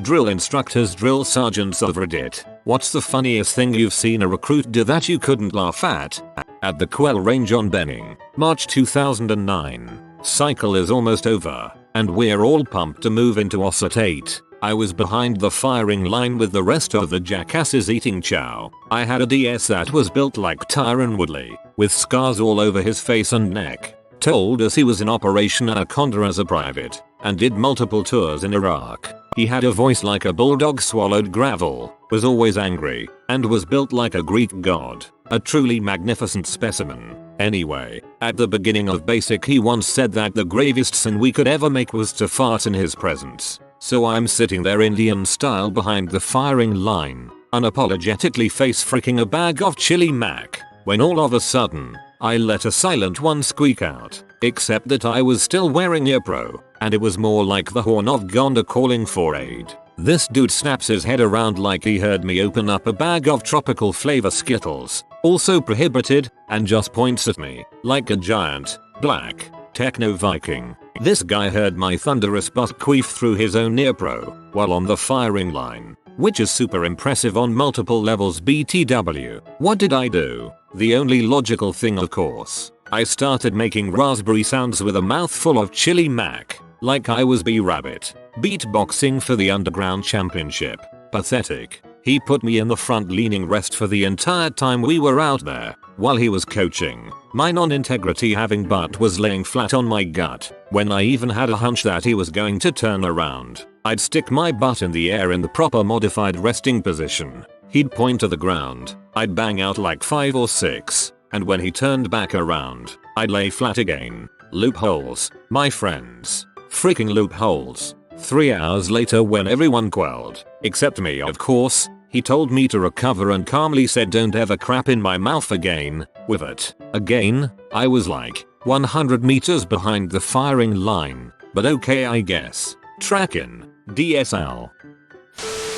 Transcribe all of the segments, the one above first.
Drill instructors, drill sergeants of Reddit. What's the funniest thing you've seen a recruit do that you couldn't laugh at? At the Quell Range on Benning, March 2009. Cycle is almost over, and we're all pumped to move into OSUT 8. I was behind the firing line with the rest of the jackasses eating chow. I had a DS that was built like Tyron Woodley, with scars all over his face and neck. Told us he was in Operation Anaconda as a private, and did multiple tours in Iraq. He had a voice like a bulldog swallowed gravel, was always angry, and was built like a Greek god. A truly magnificent specimen. Anyway, at the beginning of basic he once said that the gravest sin we could ever make was to fart in his presence. So I'm sitting there Indian style behind the firing line, unapologetically face freaking a bag of chili mac, when all of a sudden, I let a silent one squeak out, except that I was still wearing earpro, and it was more like the horn of Gonda calling for aid. This dude snaps his head around like he heard me open up a bag of tropical flavor Skittles, also prohibited, and just points at me, like a giant, black, techno Viking. This guy heard my thunderous butt queef through his own earpro, while on the firing line, which is super impressive on multiple levels BTW. What did I do? The only logical thing of course. I started making raspberry sounds with a mouthful of chili mac, like I was B-Rabbit, beatboxing for the Underground Championship. Pathetic. He put me in the front leaning rest for the entire time we were out there, while he was coaching. My non-integrity having butt was laying flat on my gut. When I even had a hunch that he was going to turn around, I'd stick my butt in the air in the proper modified resting position. He'd point to the ground, I'd bang out like 5 or 6, and when he turned back around, I'd lay flat again. Loopholes, my friends. Freaking loopholes. 3 hours later when everyone quelled, except me of course, he told me to recover and calmly said don't ever crap in my mouth again. With it, again, I was like 100 meters behind the firing line, but okay I guess. Trackin', DSL.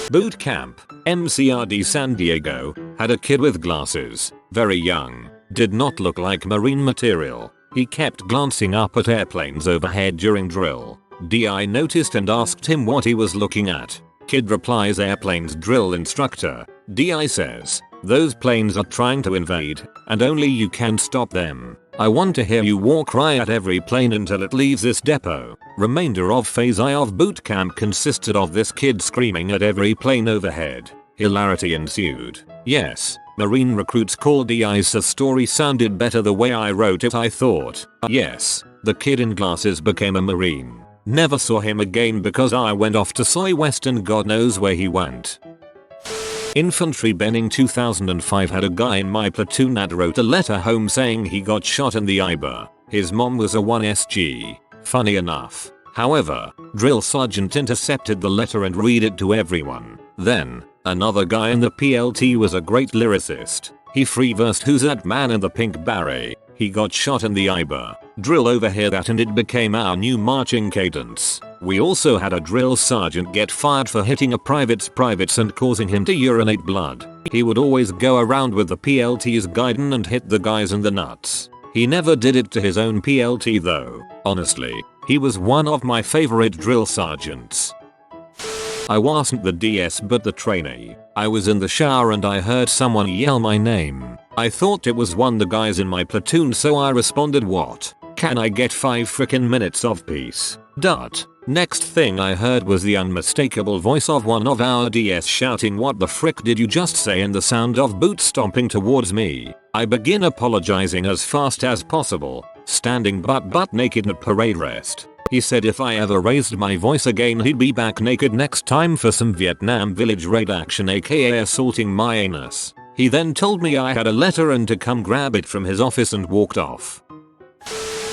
Boot camp, MCRD San Diego, had a kid with glasses, very young, did not look like marine material. He kept glancing up at airplanes overhead during drill. DI noticed and asked him what he was looking at. Kid replies airplanes drill instructor. DI says, those planes are trying to invade, and only you can stop them. I want to hear you walk right at every plane until it leaves this depot. Remainder of phase I of boot camp consisted of this kid screaming at every plane overhead. Hilarity ensued. Yes, Marine recruits called DI's story sounded better the way I wrote it I thought. Yes, the kid in glasses became a Marine. Never saw him again because I went off to Soy West and God knows where he went. Infantry Benning 2005 had a guy in my platoon that wrote a letter home saying he got shot in the IBA. His mom was a 1SG. Funny enough. However, drill sergeant intercepted the letter and read it to everyone. Then, another guy in the PLT was a great lyricist. He free-versed Who's That Man in the Pink Beret. He got shot in the IBA. Drill overheard that and it became our new marching cadence. We also had a drill sergeant get fired for hitting a privates and causing him to urinate blood. He would always go around with the PLT's guidon and hit the guys in the nuts. He never did it to his own PLT though. Honestly, he was one of my favorite drill sergeants. I wasn't the DS but the trainee. I was in the shower and I heard someone yell my name. I thought it was one of the guys in my platoon so I responded what? Can I get 5 frickin' minutes of peace? Dot. Next thing I heard was the unmistakable voice of one of our DS shouting what the frick did you just say and the sound of boots stomping towards me. I begin apologizing as fast as possible, standing butt naked at parade rest. He said if I ever raised my voice again he'd be back naked next time for some Vietnam Village raid action aka assaulting my anus. He then told me I had a letter and to come grab it from his office and walked off.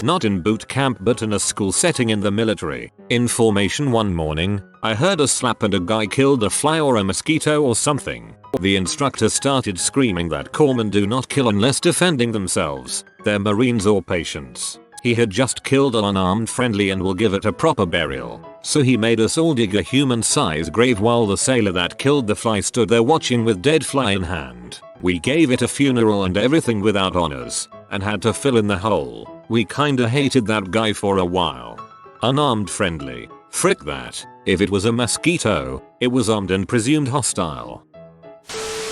Not in boot camp but in a school setting in the military. In formation one morning, I heard a slap and a guy killed a fly or a mosquito or something. The instructor started screaming that corpsmen do not kill unless defending themselves, their marines or patients. He had just killed an unarmed friendly and will give it a proper burial. So he made us all dig a human-sized grave while the sailor that killed the fly stood there watching with dead fly in hand. We gave it a funeral and everything without honors, and had to fill in the hole. We kinda hated that guy for a while. Unarmed friendly. Frick that. If it was a mosquito, it was armed and presumed hostile.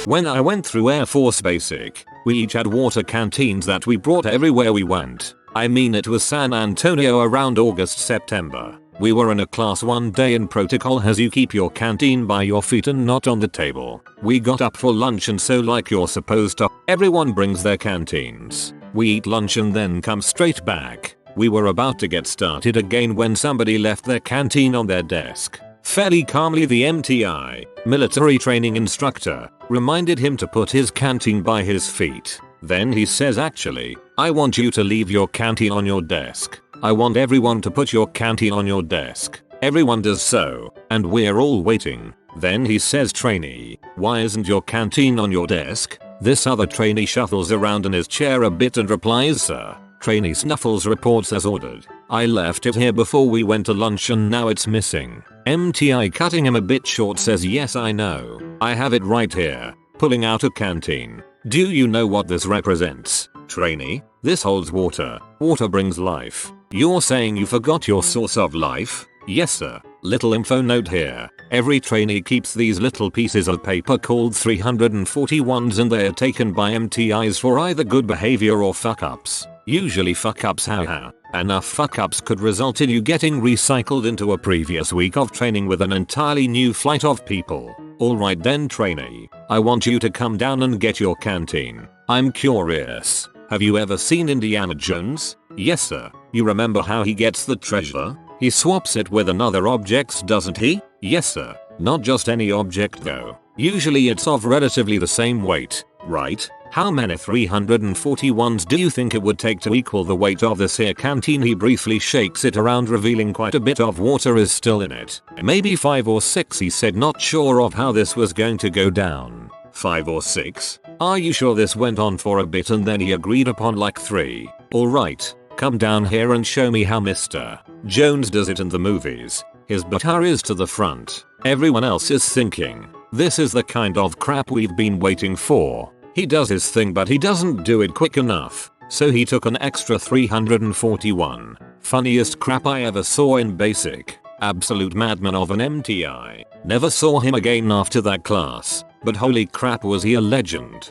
When I went through Air Force Basic, we each had water canteens that we brought everywhere we went. I mean, it was San Antonio around August-September. We were in a class one day and protocol has you keep your canteen by your feet and not on the table. We got up for lunch and so like you're supposed to, everyone brings their canteens. We eat lunch and then come straight back. We were about to get started again when somebody left their canteen on their desk. Fairly calmly the MTI, military training instructor, reminded him to put his canteen by his feet. Then he says, actually, I want you to leave your canteen on your desk. I want everyone to put your canteen on your desk. Everyone does so, and we're all waiting. Then he says, trainee, why isn't your canteen on your desk? This other trainee shuffles around in his chair a bit and replies, sir. Trainee snuffles reports as ordered. I left it here before we went to lunch and now it's missing. MTI cutting him a bit short says, yes I know. I have it right here. Pulling out a canteen. Do you know what this represents? Trainee, this holds water. Water brings life. You're saying you forgot your source of life? Yes sir. Little info note here. Every trainee keeps these little pieces of paper called 341s and they are taken by MTIs for either good behavior or fuck ups. Usually fuck ups, haha. Enough fuck ups could result in you getting recycled into a previous week of training with an entirely new flight of people. Alright then trainee, I want you to come down and get your canteen. I'm curious. Have you ever seen Indiana Jones? Yes sir. You remember how he gets the treasure? He swaps it with another object, doesn't he? Yes sir. Not just any object though. Usually it's of relatively the same weight, right? How many 341s do you think it would take to equal the weight of this here canteen? He briefly shakes it around revealing quite a bit of water is still in it. Maybe 5 or 6 he said, not sure of how this was going to go down. 5 or 6? Are you sure? This went on for a bit and then he agreed upon like 3. Alright, come down here and show me how Mr. Jones does it in the movies. His batar is to the front. Everyone else is thinking, this is the kind of crap we've been waiting for. He does his thing but he doesn't do it quick enough, so he took an extra 341. Funniest crap I ever saw in basic. Absolute madman of an MTI. Never saw him again after that class, but holy crap was he a legend.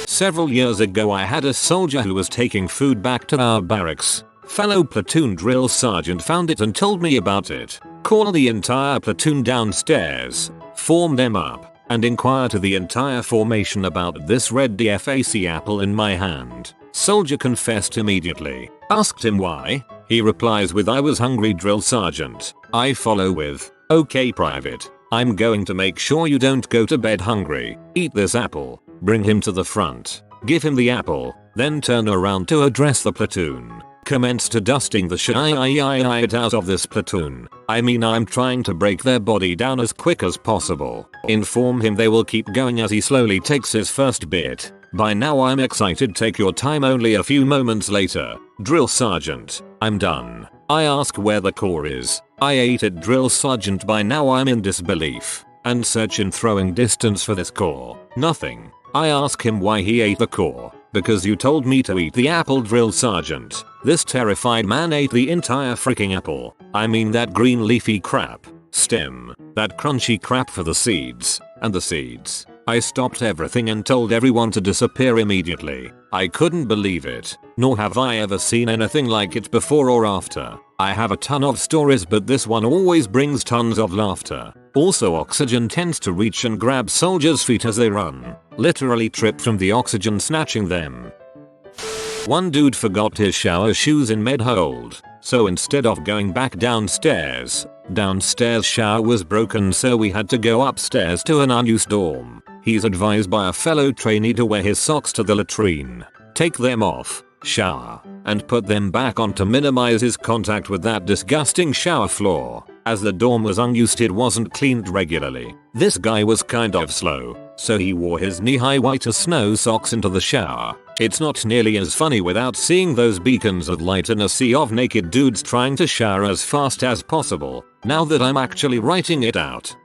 Several years ago I had a soldier who was taking food back to our barracks. Fellow platoon drill sergeant found it and told me about it. Called the entire platoon downstairs, formed them up, and inquire to the entire formation about this red DFAC apple in my hand. Soldier confessed immediately. Asked him why. He replies with, I was hungry drill sergeant. I follow with, okay private. I'm going to make sure you don't go to bed hungry. Eat this apple. Bring him to the front. Give him the apple. Then turn around to address the platoon. Commence to dusting the shit out of this platoon. I mean, I'm trying to break their body down as quick as possible. Inform him they will keep going as he slowly takes his first bit. By now I'm excited. Take your time. Only a few moments later. Drill sergeant, I'm done. I ask where the core is. I ate it drill sergeant. By now I'm in disbelief and search in throwing distance for this core. Nothing. I ask him why he ate the core. Because you told me to eat the apple drill sergeant. This terrified man ate the entire freaking apple. I mean that green leafy crap. Stem. That crunchy crap for the seeds. And the seeds. I stopped everything and told everyone to disappear immediately. I couldn't believe it. Nor have I ever seen anything like it before or after. I have a ton of stories but this one always brings tons of laughter. Also oxygen tends to reach and grab soldiers' feet as they run. Literally trip from the oxygen snatching them. One dude forgot his shower shoes in med hold. So instead of going back downstairs shower was broken so we had to go upstairs to an unused dorm. He's advised by a fellow trainee to wear his socks to the latrine, take them off, shower, and put them back on to minimize his contact with that disgusting shower floor. As the dorm was unused, it wasn't cleaned regularly. This guy was kind of slow, so he wore his knee-high white as snow socks into the shower. It's not nearly as funny without seeing those beacons of light in a sea of naked dudes trying to shower as fast as possible, now that I'm actually writing it out.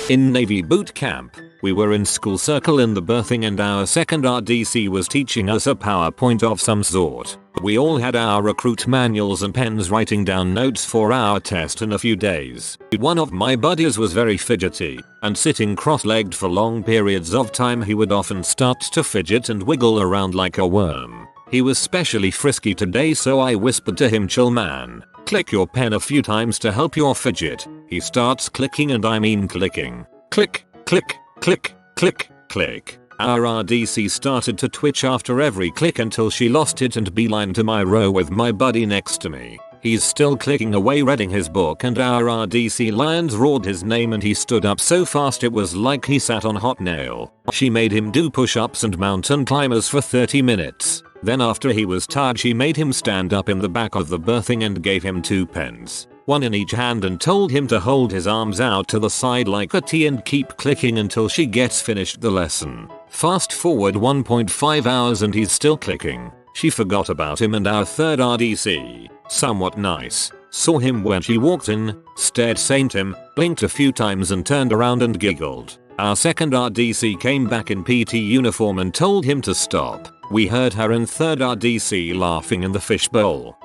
In Navy boot camp, We were in school circle in the birthing and our second RDC was teaching us a PowerPoint of some sort. We all had our recruit manuals and pens writing down notes for our test in a few days. One of my buddies was very fidgety, and sitting cross-legged for long periods of time he would often start to fidget and wiggle around like a worm. He was specially frisky today, so I whispered to him, "Chill man, click your pen a few times to help your fidget." He starts clicking, and I mean clicking. Click, click, click, click, click. Our RDC started to twitch after every click until she lost it and beelined to my row with my buddy next to me. He's still clicking away reading his book, and our RDC Lions roared his name and he stood up so fast it was like he sat on hot nail. She made him do push-ups and mountain climbers for 30 minutes. Then after he was tired she made him stand up in the back of the birthing and gave him 2 pens, one in each hand, and told him to hold his arms out to the side like a T and keep clicking until she gets finished the lesson. Fast forward 1.5 hours and he's still clicking. She forgot about him, and our third RDC, somewhat nice, saw him when she walked in, stared at him, blinked a few times and turned around and giggled. Our second RDC came back in PT uniform and told him to stop. We heard her and third RDC laughing in the fishbowl.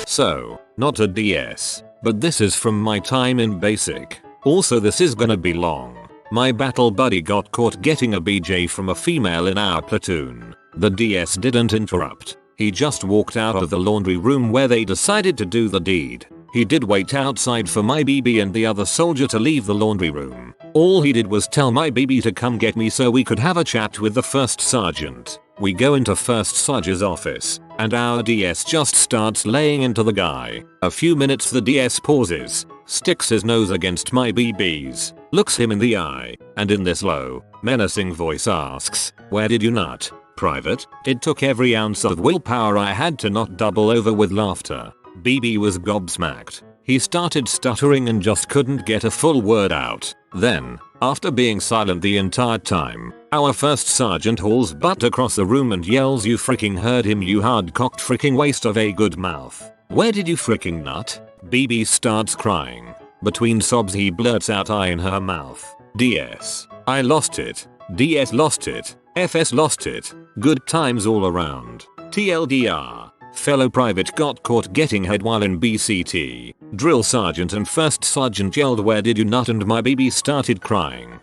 So, not a DS, but this is from my time in basic. Also this is gonna be long. My battle buddy got caught getting a BJ from a female in our platoon. The DS didn't interrupt. He just walked out of the laundry room where they decided to do the deed. He did wait outside for my BB and the other soldier to leave the laundry room. All he did was tell my BB to come get me so we could have a chat with the first sergeant. We go into first sergeant's office, and our DS just starts laying into the guy. A few minutes the DS pauses, sticks his nose against my BB's, looks him in the eye, and in this low, menacing voice asks, "Where did you nut, Private?" It took every ounce of willpower I had to not double over with laughter. BB was gobsmacked. He started stuttering and just couldn't get a full word out. Then, after being silent the entire time, our first sergeant hauls butt across the room and yells, "You freaking heard him, you hard-cocked freaking waste of a good mouth. Where did you freaking nut?" BB starts crying. Between sobs he blurts out, "I in her mouth." DS. I lost it. DS lost it. FS lost it. Good times all around. TLDR. Fellow private got caught getting head while in BCT. Drill sergeant and first sergeant yelled, "Where did you nut?" and my BB started crying.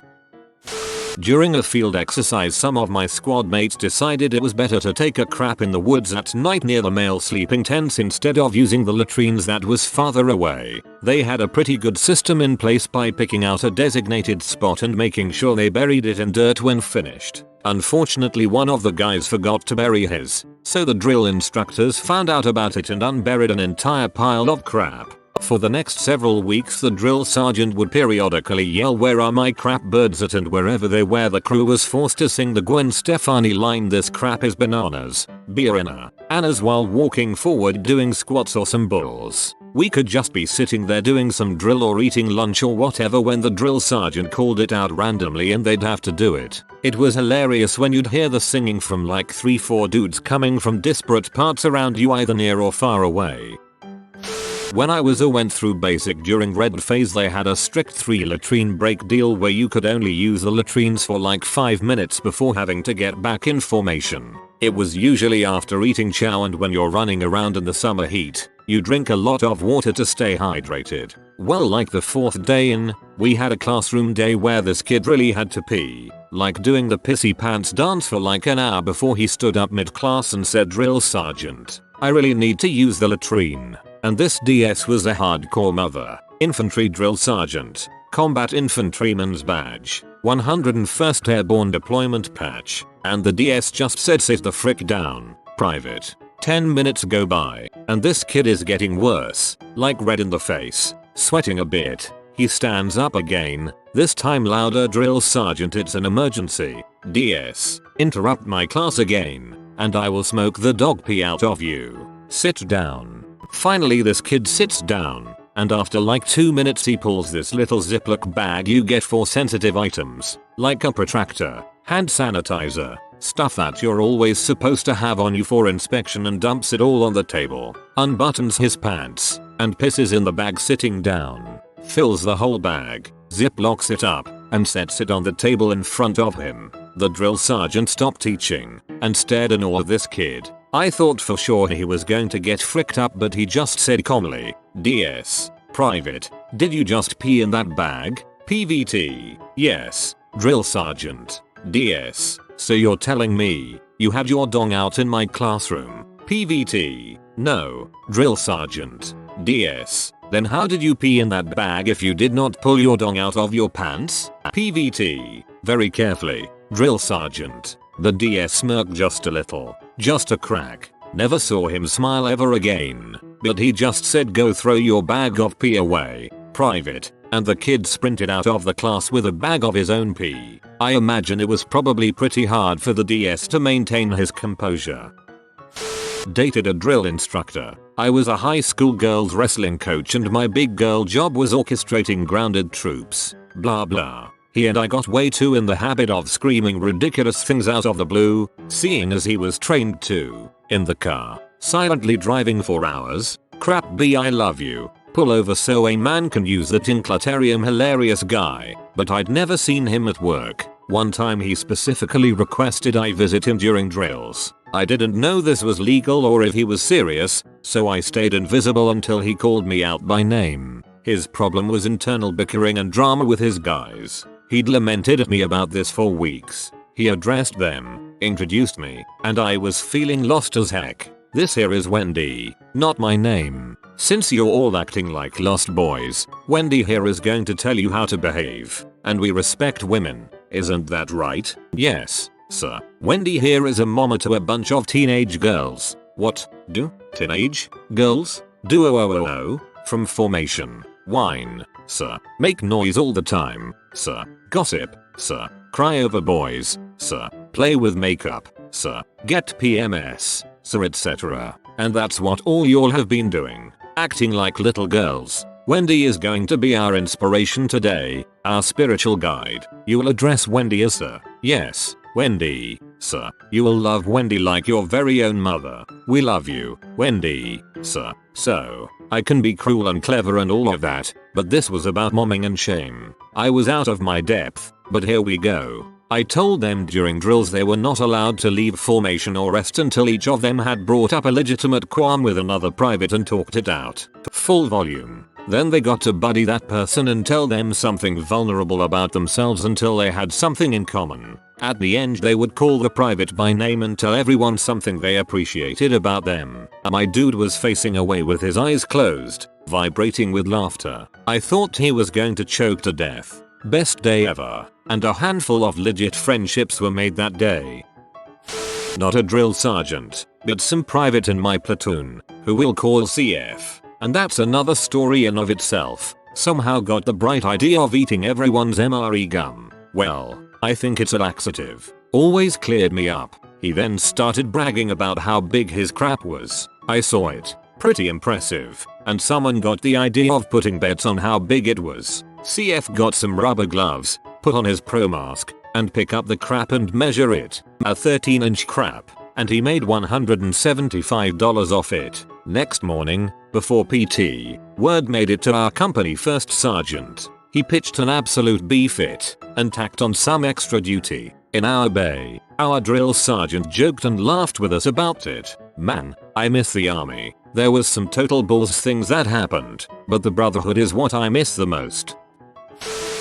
During a field exercise some of my squad mates decided it was better to take a crap in the woods at night near the male sleeping tents instead of using the latrines that was farther away. They had a pretty good system in place by picking out a designated spot and making sure they buried it in dirt when finished. Unfortunately one of the guys forgot to bury his, so the drill instructors found out about it and unburied an entire pile of crap. For the next several weeks the drill sergeant would periodically yell, "Where are my crap birds at?" and wherever they were the crew was forced to sing the Gwen Stefani line, "This crap is bananas, beer in her annas," while walking forward doing squats or some bulls. We could just be sitting there doing some drill or eating lunch or whatever when the drill sergeant called it out randomly and they'd have to do it. It was hilarious when you'd hear the singing from like 3-4 dudes coming from disparate parts around you, either near or far away. When I went through basic during red phase they had a strict 3 latrine break deal where you could only use the latrines for like 5 minutes before having to get back in formation. It was usually after eating chow, and when you're running around in the summer heat, you drink a lot of water to stay hydrated. Well, like the 4th day in, we had a classroom day where this kid really had to pee, like doing the pissy pants dance for like an hour before he stood up mid-class and said, "Drill sergeant, I really need to use the latrine." And this DS was a hardcore mother. Infantry drill sergeant, combat infantryman's badge, 101st Airborne deployment patch, and the DS just said, "Sit the frick down, Private." 10 minutes go by, and this kid is getting worse, like red in the face, sweating a bit. He stands up again, this time louder, "Drill sergeant, it's an emergency." DS, interrupt my class again, and I will smoke the dog pee out of you. Sit down. Finally this kid sits down, and after like 2 minutes he pulls this little Ziploc bag you get for sensitive items, like a protractor, hand sanitizer, stuff that you're always supposed to have on you for inspection, and dumps it all on the table, unbuttons his pants, and pisses in the bag sitting down, fills the whole bag, ziplocks it up, and sets it on the table in front of him. The drill sergeant stopped teaching and stared in awe at this kid. I thought for sure he was going to get fricked up, but he just said calmly, "DS, Private, did you just pee in that bag?" PVT, yes. Drill sergeant, DS, so you're telling me you had your dong out in my classroom? PVT, no. Drill sergeant, DS, then how did you pee in that bag if you did not pull your dong out of your pants? PVT, very carefully. Drill sergeant, the DS smirked just a little, just a crack. Never saw him smile ever again, but he just said, "Go throw your bag of pee away, Private," and the kid sprinted out of the class with a bag of his own pee. I imagine it was probably pretty hard for the DS to maintain his composure. Dated a drill instructor. I was a high school girls wrestling coach and my big girl job was orchestrating grounded troops. Blah blah. He and I got way too in the habit of screaming ridiculous things out of the blue, seeing as he was trained to. In the car, silently driving for hours. Crap B, I love you. Pull over so a man can use the Tinclatarium. Hilarious guy, but I'd never seen him at work. One time he specifically requested I visit him during drills. I didn't know this was legal or if he was serious, so I stayed invisible until he called me out by name. His problem was internal bickering and drama with his guys. He'd lamented at me about this for weeks. He addressed them, introduced me, and I was feeling lost as heck. "This here is Wendy, not my name. Since you're all acting like lost boys, Wendy here is going to tell you how to behave, and we respect women. Isn't that right?" "Yes, sir." "Wendy here is a mama to a bunch of teenage girls." "What? Do? Teenage? Girls? Do oh from formation. Whine, sir. Make noise all the time, sir. Gossip, sir. Cry over boys, sir. Play with makeup, sir. Get PMS, sir, etc. And that's what all y'all have been doing. Acting like little girls. Wendy is going to be our inspiration today, our spiritual guide. You will address Wendy as sir. Yes, Wendy, sir. You will love Wendy like your very own mother. We love you, Wendy, sir. So, I can be cruel and clever and all of that, but this was about momming and shame. I was out of my depth, but here we go. I told them during drills they were not allowed to leave formation or rest until each of them had brought up a legitimate qualm with another private and talked it out. Full volume. Then they got to buddy that person and tell them something vulnerable about themselves until they had something in common. At the end they would call the private by name and tell everyone something they appreciated about them. My dude was facing away with his eyes closed, vibrating with laughter. I thought he was going to choke to death. Best day ever. And a handful of legit friendships were made that day. Not a drill sergeant, but some private in my platoon, who we'll call CF. And that's another story in of itself. Somehow got the bright idea of eating everyone's MRE gum. Well, I think it's a laxative. Always cleared me up. He then started bragging about how big his crap was. I saw it. Pretty impressive. And someone got the idea of putting bets on how big it was. CF got some rubber gloves, put on his pro mask, and pick up the crap and measure it. A 13-inch crap. And he made $175 off it. Next morning, before PT, word made it to our company first sergeant. He pitched an absolute B-fit and tacked on some extra duty. In our bay, our drill sergeant joked and laughed with us about it. Man, I miss the army. There was some total balls things that happened, but the brotherhood is what I miss the most.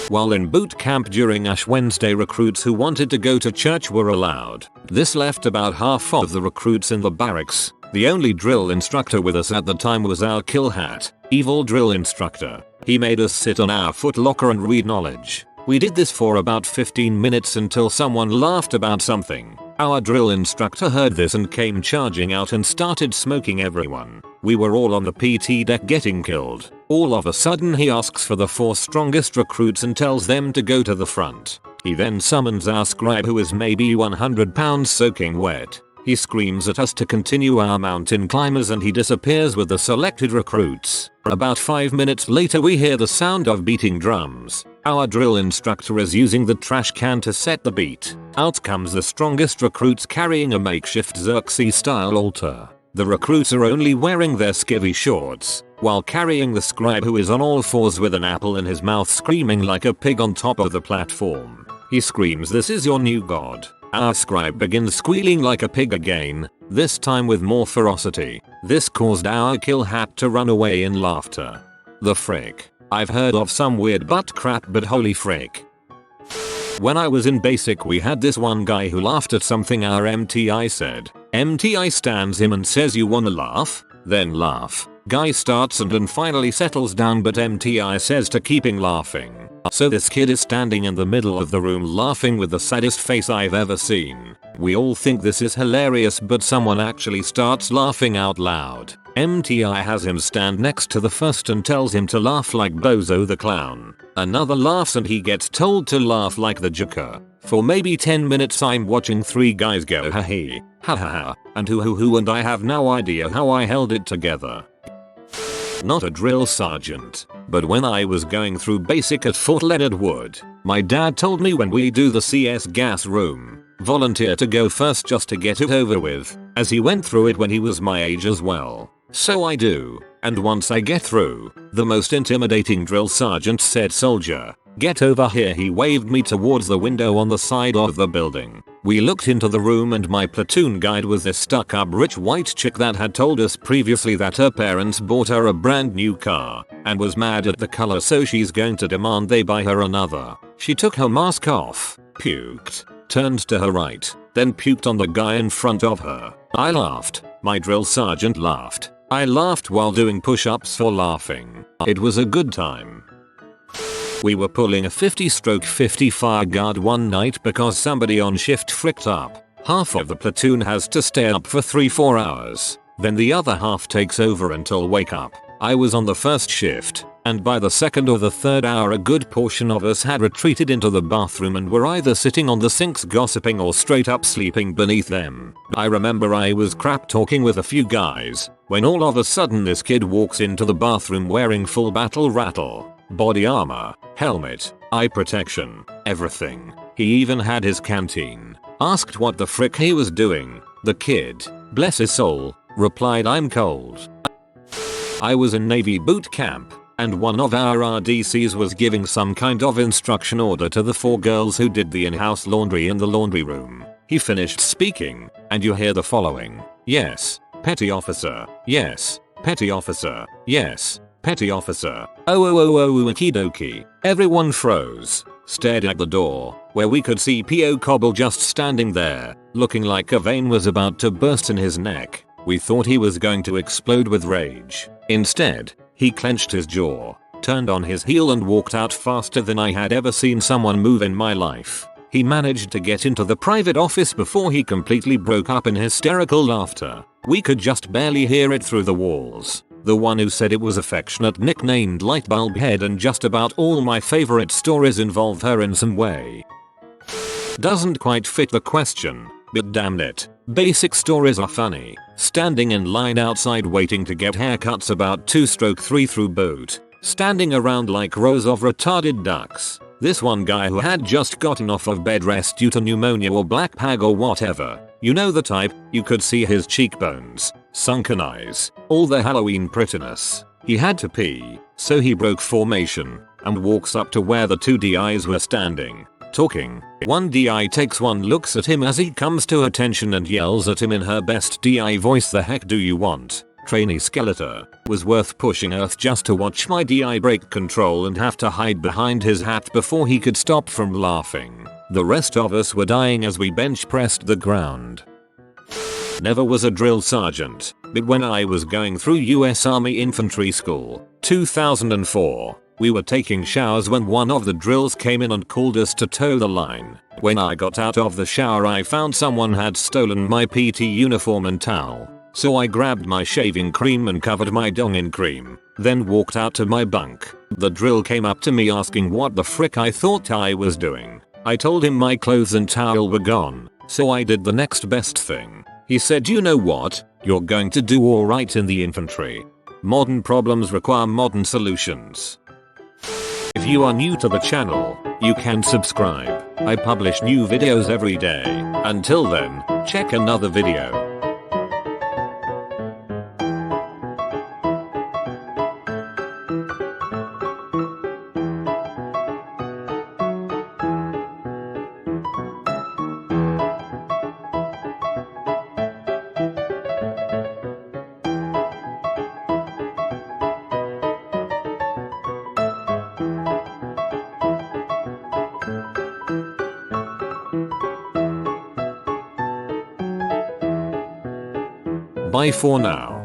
While in boot camp during Ash Wednesday, recruits who wanted to go to church were allowed. This left about half of the recruits in the barracks. The only drill instructor with us at the time was our kill hat, evil drill instructor. He made us sit on our foot locker and read knowledge. We did this for about 15 minutes until someone laughed about something. Our drill instructor heard this and came charging out and started smoking everyone. We were all on the PT deck getting killed. All of a sudden he asks for the 4 strongest recruits and tells them to go to the front. He then summons our scribe, who is maybe 100 pounds soaking wet. He screams at us to continue our mountain climbers and he disappears with the selected recruits. About 5 minutes later we hear the sound of beating drums. Our drill instructor is using the trash can to set the beat. Out comes the strongest recruits carrying a makeshift Xerxes style altar. The recruits are only wearing their skivvy shorts, while carrying the scribe who is on all fours with an apple in his mouth screaming like a pig on top of the platform. He screams, "This is your new god." Our scribe begins squealing like a pig again, this time with more ferocity. This caused our kill hat to run away in laughter. The frick. I've heard of some weird butt crap, but holy frick. When I was in basic, we had this one guy who laughed at something our MTI said. MTI stands him and says, "You wanna laugh? Then laugh." Guy starts and then finally settles down, but MTI says to keeping laughing. So this kid is standing in the middle of the room laughing with the saddest face I've ever seen. We all think this is hilarious, but someone actually starts laughing out loud. MTI has him stand next to the first and tells him to laugh like Bozo the Clown. Another laughs and he gets told to laugh like the Joker. For maybe 10 minutes I'm watching 3 guys go ha he, ha ha ha, and hoo, and I have no idea how I held it together. Not a drill sergeant, but when I was going through basic at Fort Leonard Wood, my dad told me when we do the CS gas room, volunteer to go first just to get it over with, as he went through it when he was my age as well. So I do, and once I get through, the most intimidating drill sergeant said, "Soldier, get over here." He waved me towards the window on the side of the building. We looked into the room and my platoon guide was this stuck-up rich white chick that had told us previously that her parents bought her a brand new car and was mad at the color, so she's going to demand they buy her another. She took her mask off, puked, turned to her right, then puked on the guy in front of her. I laughed. My drill sergeant laughed. I laughed while doing push-ups for laughing. It was a good time. We were pulling a 50/50 fire guard one night because somebody on shift fricked up. Half of the platoon has to stay up for 3-4 hours. Then the other half takes over until wake up. I was on the first shift, and by the second or the third hour a good portion of us had retreated into the bathroom and were either sitting on the sinks gossiping or straight up sleeping beneath them. I remember I was crap talking with a few guys, when all of a sudden this kid walks into the bathroom wearing full battle rattle, body armor, helmet, eye protection, everything. He even had his canteen. Asked what the frick he was doing. The kid, bless his soul, replied, "I'm cold." I was in Navy boot camp, and one of our RDCs was giving some kind of instruction order to the 4 girls who did the in-house laundry in the laundry room. He finished speaking, and you hear the following: "Yes, petty officer. Yes, petty officer. Yes, petty officer. Oh, okie dokie." Everyone froze, stared at the door, where we could see P.O. Cobble just standing there, looking like a vein was about to burst in his neck. We thought he was going to explode with rage. Instead, he clenched his jaw, turned on his heel and walked out faster than I had ever seen someone move in my life. He managed to get into the private office before he completely broke up in hysterical laughter. We could just barely hear it through the walls. The one who said it was affectionate nicknamed Lightbulb Head, and just about all my favorite stories involve her in some way. Doesn't quite fit the question, but damn it, basic stories are funny. Standing in line outside waiting to get haircuts about 2/3 through boot. Standing around like rows of retarded ducks. This one guy who had just gotten off of bed rest due to pneumonia or black pag or whatever. You know the type, you could see his cheekbones, sunken eyes, all the Halloween prettiness. He had to pee, so he broke formation and walks up to where the 2 DIs were standing, talking. One DI takes one looks at him as he comes to attention and yells at him in her best DI voice, "The heck do you want? Trainee Skeletor." Was worth pushing earth just to watch my DI break control and have to hide behind his hat before he could stop from laughing. The rest of us were dying as we bench pressed the ground. Never was a drill sergeant, but when I was going through US Army Infantry School, 2004, we were taking showers when one of the drills came in and called us to toe the line. When I got out of the shower I found someone had stolen my PT uniform and towel. So I grabbed my shaving cream and covered my dong in cream, then walked out to my bunk. The drill came up to me asking what the frick I thought I was doing. I told him my clothes and towel were gone, so I did the next best thing. He said, "You know what? You're going to do alright in the infantry. Modern problems require modern solutions." If you are new to the channel, you can subscribe. I publish new videos every day. Until then, check another video. Bye for now.